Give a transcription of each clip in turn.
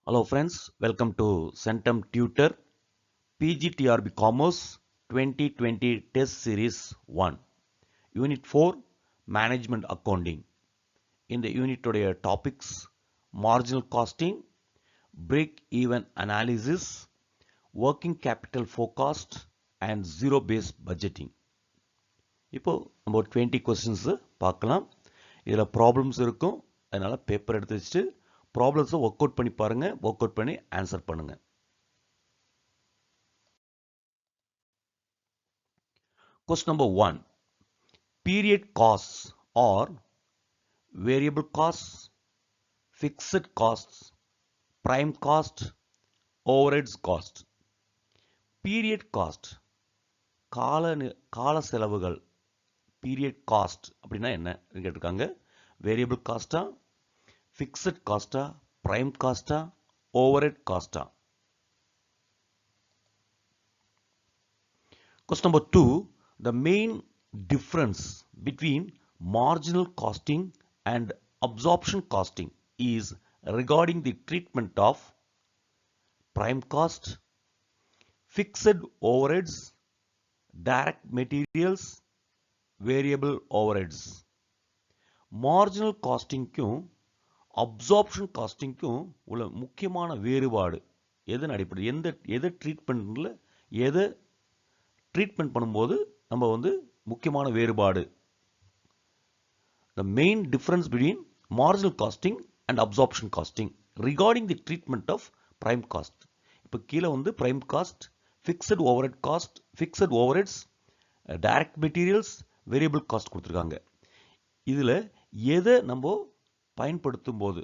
Hello friends, welcome to Centum Tutor PGTRB Commerce 2020 Test Series 1, Unit 4 Management Accounting. In the unit today topics marginal costing, break-even analysis, working capital forecast and zero-based budgeting. இப்போ நம்ம 20 questions பார்க்கலாம். இதில் problems இருக்கும். அதனால paper எடுத்து வச்சுட்டு ப்ராப்ளம்ஸை work out பண்ணி பாருங்க, ஒர்க் அவுட் பண்ணி ஆன்சர் பண்ணுங்க. Question number 1. Period costs or variable costs, fixed costs, prime cost, overheads cost. Period cost கால செலவுகள். Period cost அப்படின்னா என்ன கேட்டிருக்காங்க. Variable cost, fixed cost, prime cost, overhead cost. Question number 2. The main difference between marginal costing and absorption costing is regarding the treatment of prime cost, fixed overheads, direct materials, variable overheads. Marginal costing-க்கும் absorption costing-க்கும் உள்ள முக்கியமான வேறுபாடு எதன் அடிப்படை எதை ட்ரீட்மெண்ட்ல எதை treatment பண்ணும்போது நம்ம முக்கியமான வேறுபாடு. The main difference between marginal costing and absorption costing regarding the treatment of prime cost. இப்போ கீழே prime cost, fixed overhead cost, fixed overheads, direct materials, variable cost கொடுத்திருக்காங்க. இதில் எதை நம்ம பயன்படுத்தும் போது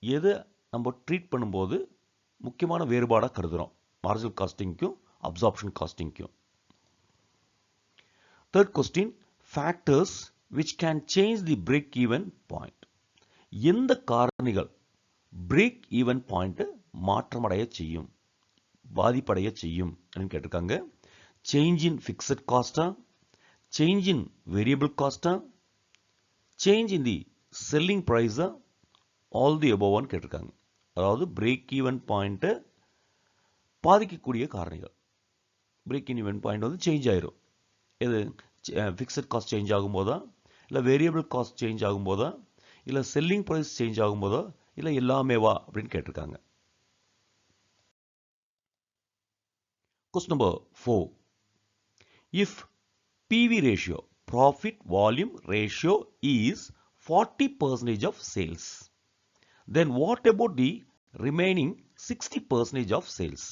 எதை நம்ம ட்ரீட் பண்ணும்போது முக்கியமான வேறுபாடாக கருதுகிறோம் marginal costing-க்கும் absorption costing-க்கும். Third question, factors which can change the break-even point. எந்த காரணிகள் break-even point மாற்றமடைய செய்யும், பாதிப்படைய செய்யும் அப்படின்னு கேட்டிருக்காங்க. Change in fixed cost, change in variable cost, change in the selling price, all the above கேட்டிருக்காங்க. அதாவது break-even point பாதிக்கக்கூடிய காரணிகள். break-even point சேஞ்ச் ஆயிரும். எது ஃபிக்ஸட் காஸ்ட் சேஞ்ச் ஆகும்போதா, இல்லை வேரியபிள் காஸ்ட் சேஞ்ச் ஆகும்போதா, இல்லை செல்லிங் ப்ரைஸ் சேஞ்ச் ஆகும்போதா, இல்லை எல்லாமேவா அப்படின்னு கேட்டிருக்காங்க. Question number 4. If PV ratio, profit volume ratio is 40% of sales, then what about the remaining 60% of sales?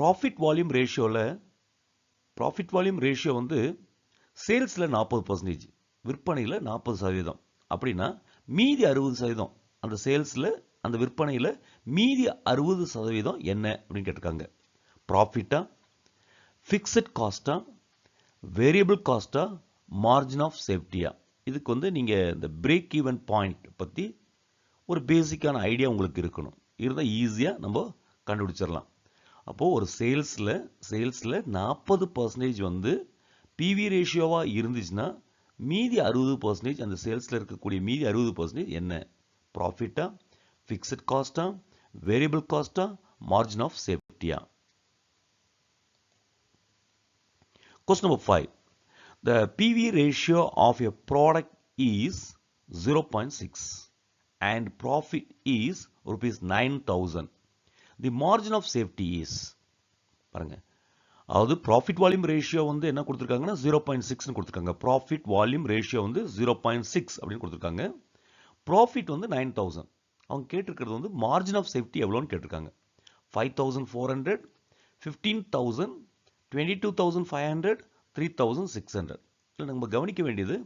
Profit volume ratioல profit volume ratio சேல்ஸில் 40%, விற்பனையில் 40%. அப்படின்னா மீதி 60% அந்த சேல்ஸில் அந்த விற்பனையில் மீதி 60% என்ன அப்படின்னு கேட்டிருக்காங்க. ப்ராஃபிட்டா, ஃபிக்ஸட் காஸ்டா, வேரியபிள் காஸ்டா, மார்ஜின் ஆஃப் சேஃப்டியா. இதுக்கு நீங்கள் இந்த பிரேக் ஈவன் பாயிண்ட் பற்றி ஒரு பேசிக்கான ஐடியா உங்களுக்கு இருக்கணும். இருந்தால் ஈஸியாக நம்ம கண்டுபிடிச்சிடலாம். அப்போது ஒரு சேல்ஸில் 40% பிவி ரேஷியோவாக இருந்துச்சுன்னா மீதி 60% அந்த சேல்ஸில் இருக்கக்கூடிய மீதி 60% என்ன? ப்ராஃபிட்டா, ஃபிக்ஸட் காஸ்டா, வேரியபிள் காஸ்டா, மார்ஜின் ஆஃப் சேஃப்டியா. Question number 5. The PV ratio of a product is 0.6 and profit is rupees 9,000. The margin of safety is, பாருங்க, அதாவது ப்ராஃபிட் வால்யூம் ரேஷியோ என்ன கொடுத்துருக்காங்கன்னா 0.6 கொடுத்துருக்காங்க. ப்ராஃபிட் வால்யூம் ரேஷியோ 0.6 அப்படின்னு கொடுத்துருக்காங்க. ப்ராஃபிட் 9,000. அவங்க கேட்டிருக்கிறது மார்ஜின் ஆஃப் சேஃப்டி எவ்வளோன்னு கேட்டிருக்காங்க. 5,400, 15,000, 22,500, 3,600. இல்லை நம்ம கவனிக்க வேண்டியது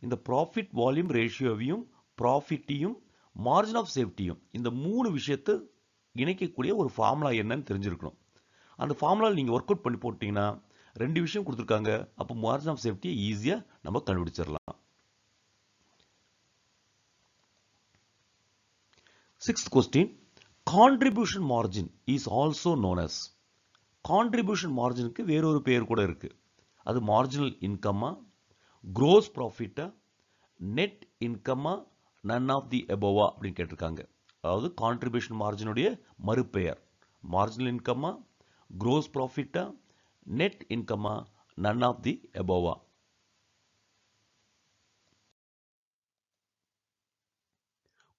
இந்த ப்ராஃபிட் வால்யூம் ரேஷியோவையும் ப்ராஃபிட்டையும் மார்ஜின் ஆஃப் சேஃப்டியும் இந்த 3 விஷயத்தை இணைக்கக்கூடிய ஒரு ஃபார்முலா என்னன்னு தெரிஞ்சிருக்கணும். அந்த ஃபார்முலாவில் நீங்கள் ஒர்க் அவுட் பண்ணி போட்டிங்கன்னா 2 விஷயம் கொடுத்துருக்காங்க. அப்போ மார்ஜின் ஆஃப் சேஃப்டியை ஈஸியாக நம்ம கண்டுபிடிச்சிடலாம். 6th question, contribution margin is also known as. Contribution மார்ஜினுக்கு வேறொரு பெயர் கூட இருக்கு. அது மார்ஜினல் இன்கம்மா, gross ப்ராஃபிட்டா, நெட் இன்கம்மா, none of the above அப்படின்னு கேட்டிருக்காங்க. அதாவது கான்ட்ரிபியூஷன் மார்ஜினுடைய மறுபெயர். மார்ஜினல் இன்கம்மா, gross ப்ராஃபிட்டா, நெட் இன்கம்மா, none of the above.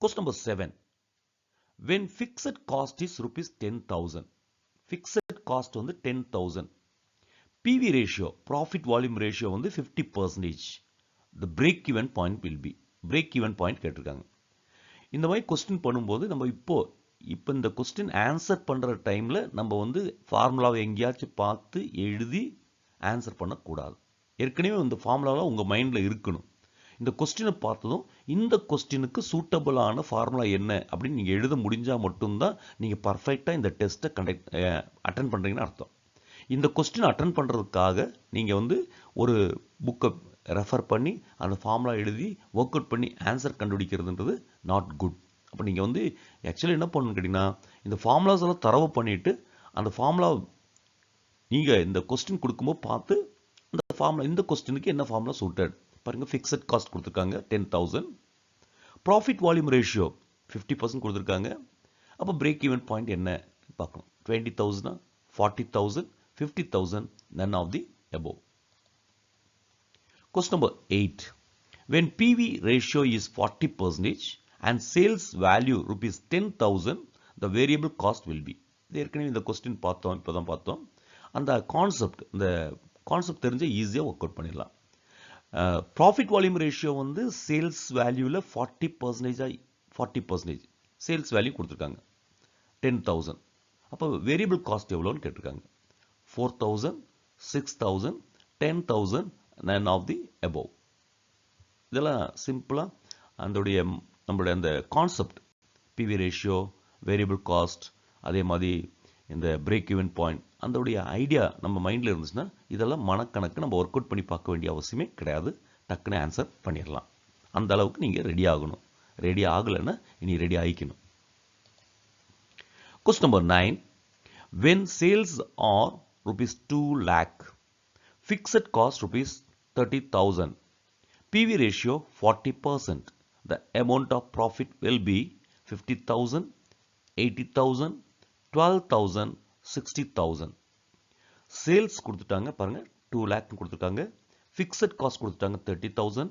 Question number 7. When fixed cost is rupees 10,000. Fixed cost வந்து 10,000. PV ratio, profit volume ratio வந்து 50%. The break even point will be. break even point கேட்டிருக்காங்க. இந்த மாதிரி கொஸ்டின் பண்ணும்போது நம்ம இப்போ இந்த கொஸ்டின் ஆன்சர் பண்ணுற டைமில் நம்ம வந்து ஃபார்முலாவை எங்கேயாச்சும் பார்த்து எழுதி ஆன்சர் பண்ணக்கூடாது. ஏற்கனவே இந்த ஃபார்முலாவில் உங்கள் மைண்டில் இருக்கணும். இந்த கொஸ்டினை பார்த்ததும் இந்த கொஸ்டினுக்கு சூட்டபிளான ஃபார்முலா என்ன அப்படின்னு நீங்கள் எழுத முடிஞ்சால் மட்டும்தான் நீங்கள் பர்ஃபெக்டாக இந்த டெஸ்ட்டை அட்டன் பண்ணுறீங்கன்னு அர்த்தம். இந்த கொஸ்டின் அட்டன் பண்ணுறதுக்காக நீங்கள் வந்து ஒரு புக்கை ரெஃபர் பண்ணி அந்த ஃபார்முலா எழுதி ஒர்க் அவுட் பண்ணி ஆன்சர் கண்டுபிடிக்கிறதுன்றது நாட் குட். அப்போ நீங்கள் வந்து ஆக்சுவலி என்ன பண்ணணும்னு கேட்டிங்கன்னா, இந்த ஃபார்முலாஸ் எல்லாம் தரவு பண்ணிவிட்டு அந்த ஃபார்முலா நீங்கள் இந்த கொஸ்டின் கொடுக்கும்போது பார்த்து இந்த ஃபார்முலா இந்த கொஸ்டினுக்கு என்ன ஃபார்முலா சூட்டட் பாருங்கள். ஃபிக்ஸட் காஸ்ட் கொடுத்துருக்காங்க 10,000. ப்ராஃபிட் வால்யூம் ரேஷியோ 50% கொடுத்துருக்காங்க. அப்போ பிரேக் ஈவன் பாயிண்ட் என்ன பார்க்கணும். 20,000, 40,000, 50,000, none of the above. Question number 8. When PV ratio is 40% and sales value rupees 10,000, the variable cost will be. ஏற்கனவே இந்த கொஸ்டின் பார்த்தோம், இப்போ தான் பார்த்தோம். அந்த கான்செப்ட் தெரிஞ்ச ஈஸியாக ஒர்க் அவுட் பண்ணிடலாம். ப்ராஃபிட் வால்யூம் ரேஷியோ வந்து சேல்ஸ் வேல்யூவில் 40% சேல்ஸ் வேல்யூ கொடுத்துருக்காங்க 10,000. அப்போ வேரியபிள் காஸ்ட் எவ்வளோன்னு கேட்டிருக்காங்க. 4,000, 6,000, 10,000, none of the above. இதெல்லாம் சிம்பிளாக நம்மளுடைய அந்த concept PV ratio, variable cost, அதே மாதிரி இந்த பிரேக் ஈவன் பாயிண்ட், அதோடைய ஐடியா நம்ம மைண்டில் இருந்துச்சுன்னா இதெல்லாம் மனக்கணக்கு நம்ம ஒர்க் அவுட் பண்ணி பார்க்க வேண்டிய அவசியமே கிடையாது. டக்குன்னு ஆன்சர் பண்ணிடலாம். அந்த அளவுக்கு நீங்கள் ரெடி ஆகணும். ரெடி ஆகலைன்னா இனி ready ஆகிக்கணும். Question number 9. When sales are rupees 2 lakh, fixed cost rupees 30,000, PV ratio 40%, the amount of profit will be 50,000, 80,000, 12,000, 60,000. Sales கொடுத்துட்டாங்க பாருங்க, 2 lakh கொடுத்துட்டாங்க. ஃபிக்ஸட் காஸ்ட் கொடுத்துட்டாங்க 30,000.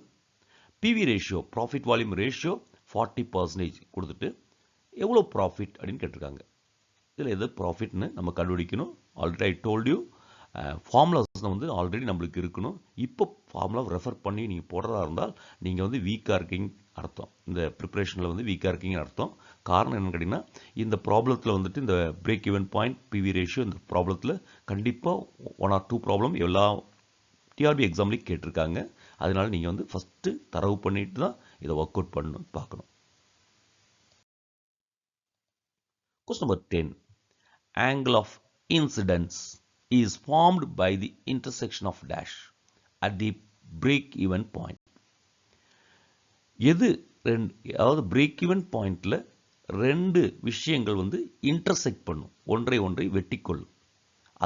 PV ratio, profit volume ratio 40% கொடுத்துட்டு எவ்வளோ ப்ராஃபிட் அப்படின்னு கேட்டிருக்காங்க. இதில் எது ப்ராஃபிட்னு நம்ம கண்டுபிடிக்கணும். Already I told you formulas வந்து ஆல்ரெடி நம்மளுக்கு இருக்கணும். இப்போ ஃபார்முலா ரெஃபர் பண்ணி நீங்கள் போடுறதா இருந்தால் நீங்கள் வந்து வீக்காக இருக்கீங்க அர்த்தம். இந்த ப்ரிப்ரேஷனில் வந்து வீக்காக இருக்கீங்கன்னு அர்த்தம். காரணம் என்னன்னு கேட்டிங்கன்னா, இந்த ப்ராப்ளத்தில் வந்துட்டு இந்த break even point, PV ratio, இந்த ப்ராப்ளத்தில் கண்டிப்பாக 1 or 2 ப்ராப்ளம் எல்லா டிஆர்பி எக்ஸாம்லேயும் கேட்டிருக்காங்க. அதனால நீங்கள் வந்து ஃபஸ்ட்டு தரவு பண்ணிட்டு தான் இதை ஒர்க் அவுட் பண்ணணும் பார்க்கணும். Question number 10. Angle of incidence is formed by the intersection of dash at the break even point. எது அதாவது பிரேக் ஈவன் பாயிண்ட்ல ரெண்டு விஷயங்கள் வந்து இன்டர்செக்ட் பண்ணும், ஒன்றை வெட்டிக்கொள்ளும்.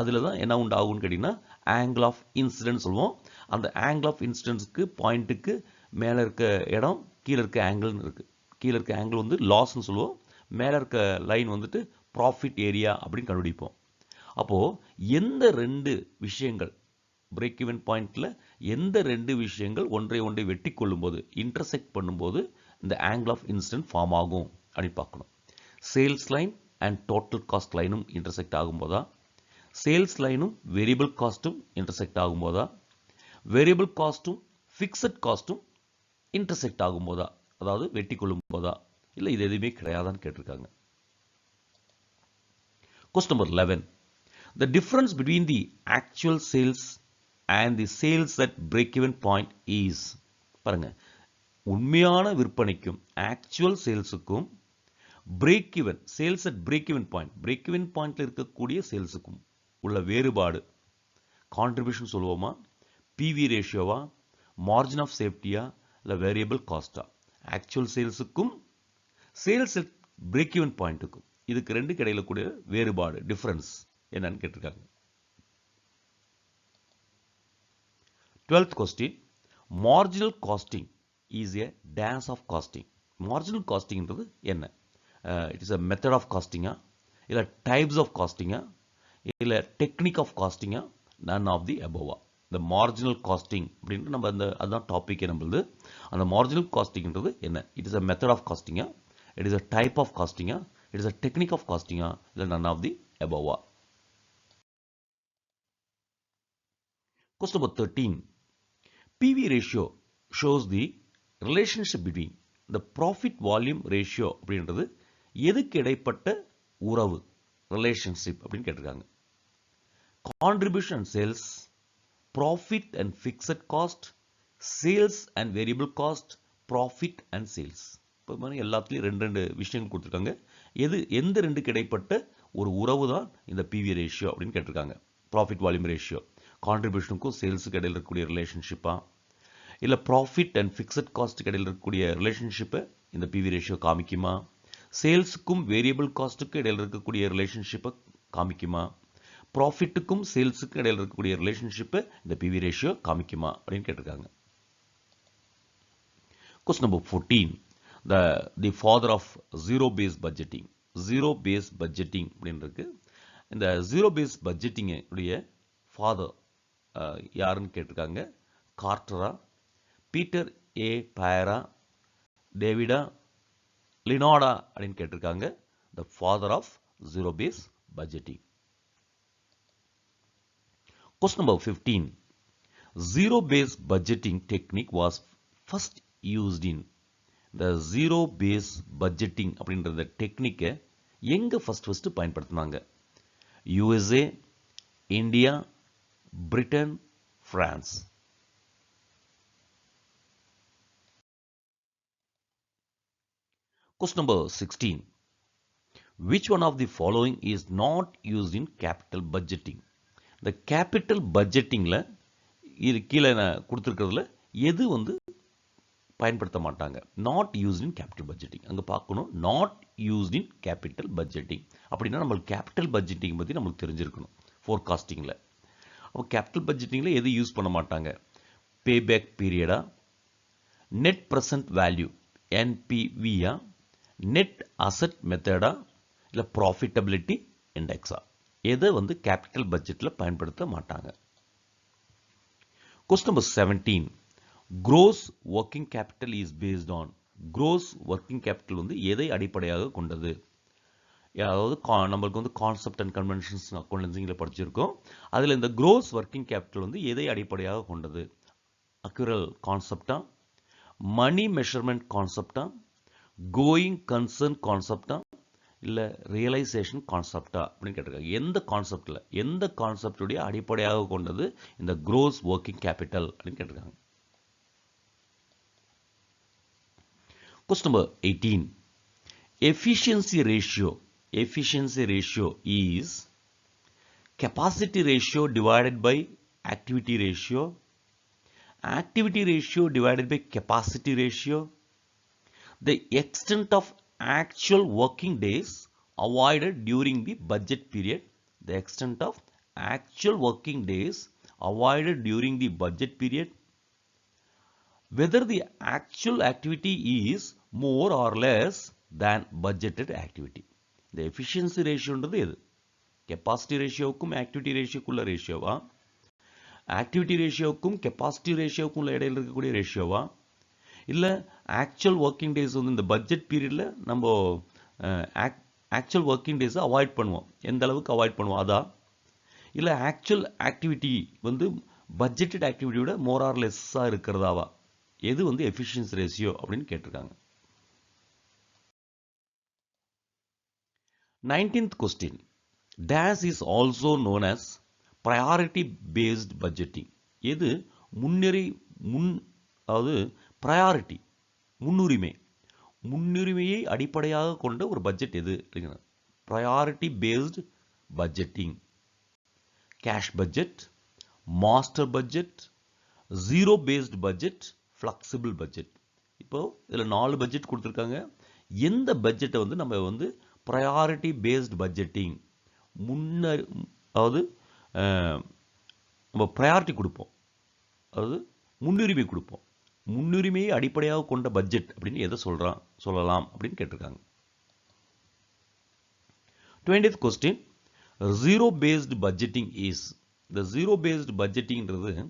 அதில் தான் என்ன உண்டாகும்னு கேட்டிங்கன்னா ஆங்கிள் ஆஃப் இன்சிடென்ஸ் சொல்லுவோம். அந்த ஆங்கிள் ஆஃப் இன்சிடென்ஸுக்கு பாயிண்ட்டுக்கு மேலே இருக்க இடம், கீழே இருக்க ஆங்கிள்னு இருக்குது. கீழே இருக்க ஆங்கிள் வந்து லாஸ்ன்னு சொல்லுவோம், மேலே இருக்க லைன் வந்துட்டு ப்ராஃபிட் ஏரியா அப்படின்னு கண்டுபிடிப்போம். அப்போது எந்த ரெண்டு விஷயங்கள் பிரேக் ஈவன் பாயிண்டில் எந்த ரெண்டு விஷயங்கள் ஒன்றை வெட்டி கொள்ளும்போது, இன்டர்செக்ட் பண்ணும்போது இந்த ஆங்கிள் ஆஃப் இன்சிடென்ட் ஃபார்ம் ஆகும் அப்படின்னு பார்க்கணும். Sales line and total cost லைனும் இன்டர்செக்ட் ஆகும்போதா, சேல்ஸ் லைனும் வேரியபிள் காஸ்ட்டும் இன்டர்செக்ட் ஆகும்போதா, வேரியபிள் காஸ்ட்டும் ஃபிக்ஸட் காஸ்ட்டும் இன்டர்செக்ட் ஆகும்போதா, அதாவது வெட்டி கொள்ளும் போதா, இல்லை இது எதுவுமே கிடையாதான்னு கேட்டிருக்காங்க. Question number 11. The difference between the actual sales and the sales at break-even point is, பாருங்க, உண்மையான விற்பனைக்கும் ஆக்சுவல் சேல்ஸுக்கும் break even sales at break even பாயிண்ட்ல இருக்கக்கூடிய சேல்ஸுக்கும் உள்ள வேறுபாடு கான்ட்ரிபியூஷன் சொல்லுவோமா, பிவி ரேஷியோவா, மார்ஜின் ஆஃப் சேஃப்டியா, இல்லை வேரியபிள் காஸ்டா? ஆக்சுவல் சேல்ஸுக்கும் சேல்ஸ் அட் பிரேக் ஈவன் பாயிண்ட்டுக்கும் இதுக்கு ரெண்டு இடையில கூடிய வேறுபாடு, டிஃபரன்ஸ் என்னன்னு கேட்டிருக்காங்க. 12th question. Marginal costing is a dash of costing. Marginal costing என்றது என்ன? It is a method of காஸ்டிங்கா, இல்லை டைப்ஸ் ஆஃப் காஸ்டிங்கா, இல்லை டெக்னிக் ஆஃப் காஸ்டிங்கா, none ஆஃப் தி above. இந்த மார்ஜினல் காஸ்டிங் அப்படின்ட்டு நம்ம அதுதான் டாப்பிக்கே நம்மளுது. அந்த மார்ஜினல் காஸ்டிங்ன்றது என்ன? It is a method of காஸ்டிங்கா, it is a type of காஸ்டிங்கா, it is a technique of காஸ்டிங்கா, இல்லை none of the above. Question number 13. PV ratio shows the relationship between the profit volume ratio அப்படின்றது எதுக்கு இடைப்பட்ட உறவு, relationship அப்படின்னு கேட்டிருக்காங்க. Contribution and sales, profit and fixed cost, sales and variable cost, profit and sales. இப்போ எல்லாத்துலேயும் ரெண்டு விஷயங்கள் கொடுத்துருக்காங்க. எந்த ரெண்டுக்கு இடைப்பட்ட ஒரு உறவு தான் இந்த PV ரேஷியோ அப்படின்னு கேட்டிருக்காங்க. ப்ராஃபிட் வால்யூம் ரேஷியோ கான்ட்ரிபியூஷனுக்கும் சேல்ஸுக்கு இடையில் இருக்கக்கூடிய ரிலேஷன்ஷிப்பா, இல்லை ப்ராஃபிட் அண்ட் ஃபிக்ஸட் காஸ்ட்டுக்கு இடையில் இருக்கக்கூடிய ரிலேஷன்ஷிப்பை இந்த PV ரேஷியோ காமிக்குமா, சேல்ஸுக்கும் வேரியபிள் காஸ்ட்டுக்கும் இடையில் இருக்கக்கூடிய ரிலேஷன்ஷிப்பை காமிக்குமா, ப்ராஃபிட்டுக்கும் சேல்ஸுக்கும் இடையில் இருக்கக்கூடிய ரிலேஷன்ஷிப்பை இந்த PV ரேஷியோ காமிக்குமா அப்படின்னு கேட்டிருக்காங்க. Question number 14. The father of zero based budgeting. Zero based budgeting அப்படின்னு இருக்கு. இந்த zero based budgeting உடைய father யாருன்னு கேட்டிருக்காங்க. கார்ட்டரா, பீட்டர் ஏ பயரா, டேவிடா, லினாடா அப்படின்னு கேட்டிருக்காங்க. The father of zero based budgeting. Question number 15. Zero based budgeting technique was first used in. The zero based budgeting அப்படின்ற டெக்னிக்கை எங்க ஃபர்ஸ்ட் பயன்படுத்தினாங்க? USA, India, Britain, France. Question number 16. Which one of the following is not used in capital budgeting? இந்த capital பட்ஜெட்டிங்கில் இது கீழே கொடுத்துருக்கிறதுல எது பயன்படுத்த மாட்டாங்க? Not used in capital budgeting. அங்கே பார்க்கணும், not used in capital budgeting அப்படின்னா நம்மளுக்கு கேபிட்டல் பட்ஜெட்டிங் பற்றி நம்மளுக்கு தெரிஞ்சிருக்கணும். ஃபோர்காஸ்டிங்கில் அப்போ கேபிட்டல் பட்ஜெட்டிங்கில் எது யூஸ் பண்ண மாட்டாங்க? பேபேக் பீரியடா, நெட் ப்ரெசன்ட் வேல்யூ NPVயா, நெட் அசட் மெத்தடா, இல்லை ப்ராஃபிட்டபிலிட்டி இண்டெக்ஸா, எதை கேபிட்டல் பட்ஜெட்டில் பயன்படுத்த மாட்டாங்க? Question number 17. Gross working capital is based on. Gross working capital எதை அடிப்படையாக கொண்டது? அதாவது நம்மளுக்கு கான்செப்ட் அண்ட் கன்வென்ஷன்ஸ் அக்கௌண்டன்சிங்கில் படிச்சிருக்கோம். அதில் இந்த gross working capital எதை அடிப்படையாக கொண்டது? அக்யூரல் கான்செப்டா, மணி மெஷர்மெண்ட் கான்செப்டா, கோயிங் கன்சர்ன் கான்செப்டா, இல்லை ரியலைசேஷன் கான்செப்டா அப்படின்னு கேட்டிருக்காங்க. எந்த கான்செப்டுடைய அடிப்படையாக கொண்டது இந்த gross working capital அப்படின்னு கேட்டிருக்காங்க. Question number 18. Efficiency ratio is capacity ratio divided by activity ratio divided by capacity ratio, the extent of actual working days avoided during the budget period, the extent of actual working days avoided during the budget period, whether the actual activity is more or less than budgeted activity. The efficiency ratio ன்றது எது? capacity ratioவுக்கும் activity ratioக்குள்ள ரேஷியோவா, activity ratioவுக்கும் capacity ratioவுக்கும் உள்ள இடையில் இருக்கக்கூடிய ரேஷியோவா, இல்லை actual working days இந்த budget பீரியடில் நம்ம actual working டேஸை avoid பண்ணுவோம், எந்த அளவுக்கு அவாய்ட் பண்ணுவோம் அதா, இல்லை ஆக்சுவல் ஆக்டிவிட்டி பட்ஜெட்டட் ஆக்டிவிட்டியோட மோர் ஆர் லெஸ்ஸாக இருக்கிறதாவா, எது எஃபிஷியன்சி ரேஷியோ அப்படின்னு கேட்டிருக்காங்க. 19th question. Dash is also known as priority based budgeting. எது அதாவது priority முன்னுரிமையை அடிப்படையாக கொண்ட ஒரு பட்ஜெட் எது? priority based budgeting, cash budget, master budget, zero based budget, flexible budget. இப்போ இதில் 4 பட்ஜெட் கொடுத்துருக்காங்க. எந்த பட்ஜெட்டை நம்ம priority based budgeting அதாவது நம்ம priority கொடுப்போம், அதாவது முன்னுரிமை கொடுப்போம், முன்னுரிமையை அடிப்படையாக கொண்ட பட்ஜெட் அப்படின்னு எதை சொல்லலாம் அப்படின்னு கேட்டிருக்காங்க. 20th question, zero-based budgeting is. The zero-based budgeting is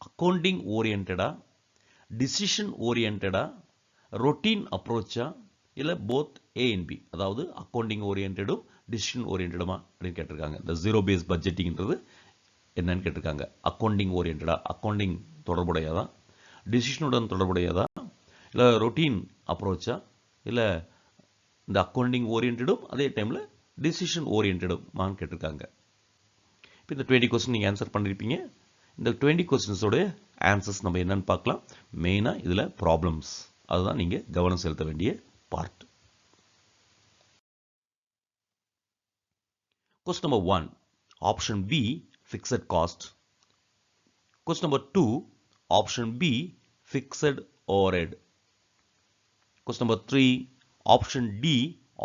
accounting oriented, decision oriented, routine approach, இல்ல both A and B. அதாவது accounting oriented, decision oriented அப்படின்னு கேட்டிருக்காங்க. The zero-based budgeting என்றது என்னன்னு கேட்டிருக்காங்க. accounting oriented, accounting தொடர்புடையதா, decision உடன் தொடர்புடையதா, இல்ல routine approach, இல்ல இந்த accounting oriented அதே டைம்ல decision oriented மான்னு கேட்டிருக்காங்க. இப்போ இந்த 20 கொஸ்டின் நீங்கள் ஆன்சர் பண்ணியிருப்பீங்க. இந்த 20 கொஸ்டின்ஸோட ஆன்சர்ஸ் நம்ம என்னன்னு பார்க்கலாம். மெயினாக இதில் ப்ராப்ளம்ஸ் அதுதான் நீங்கள் கவனம் செலுத்த வேண்டிய part. Question number 1, option B fixed cost. Question number 2, option B fixed overhead. Question number 3, option D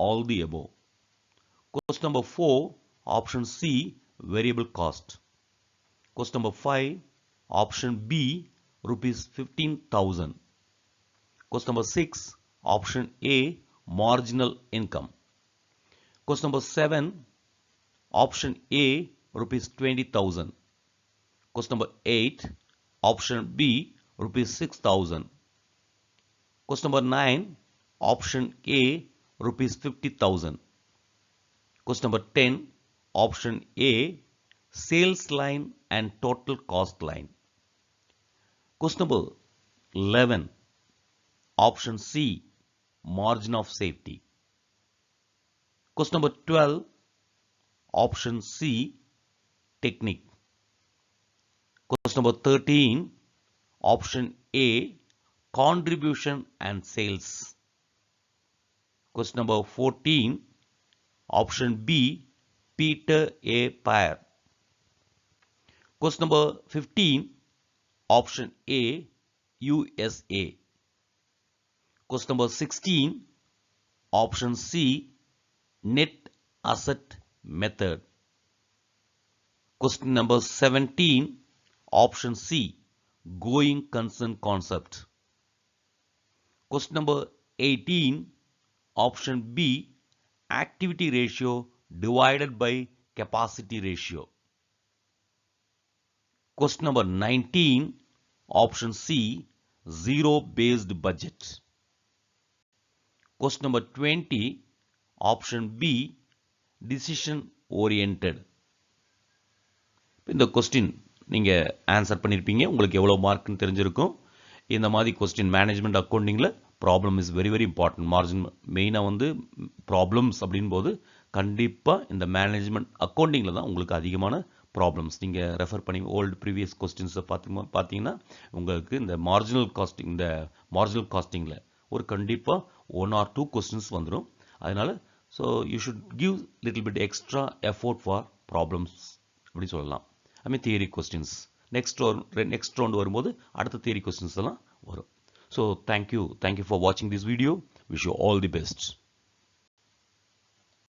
all the above. Question number 4, option C, variable cost. Question number 5, option B, rupees 15,000. Question number 6, option A, marginal income. Question number 7, option A, rupees 20,000. Question number 8, option B, rupees 6,000. Question number 9, option A, rupees 50,000. Question number 10, option A, sales line and total cost line. Question number 11, option C, margin of safety. Question number 12, option C, technique. Question number 13, option A, contribution and sales. Question number 14, option B, Peter A. Payer. Question number 15, option A, USA. Question number 16, option C, net asset method. Question number 17, option C, going concern concept. Question number 18, option B, activity ratio divided by capacity ratio. Question number 19, option C, zero-based budget. Question number 20, option B, decision oriented. இந்த question நீங்க answer பண்ணிருப்பீங்க. உங்களுக்கு எவ்வளவு மார்க்னு தெரிஞ்சிருக்கும். இந்த மாதிரி கொஸ்டின் மேனேஜ்மெண்ட் அக்கவுண்டிங்ல problem is very very important. Margin மெயினாக வந்து ப்ராப்ளம்ஸ் அப்படின் போது கண்டிப்பாக இந்த மேனேஜ்மெண்ட் அக்கவுண்டிங்கில் தான் உங்களுக்கு அதிகமான ப்ராப்ளம்ஸ். நீங்கள் ரெஃபர் பண்ணி ஓல்டு ப்ரீவியஸ் கொஸ்டின்ஸை பார்த்தீங்கன்னா உங்களுக்கு இந்த மார்ஜினல் காஸ்டிங்கில் ஒரு கண்டிப்பாக 1 or 2 கொஸ்டின்ஸ் வந்துடும். அதனால so you should give little bit extra effort for problems அப்படின்னு சொல்லலாம். ஐ மீன் தியரி கொஸ்டின்ஸ். நெக்ஸ்ட் ரவுண்ட் வரும்போது அடுத்த தியரி கொஸ்டின்ஸ் எல்லாம் வரும். So thank you for watching this video. Wish you all the best.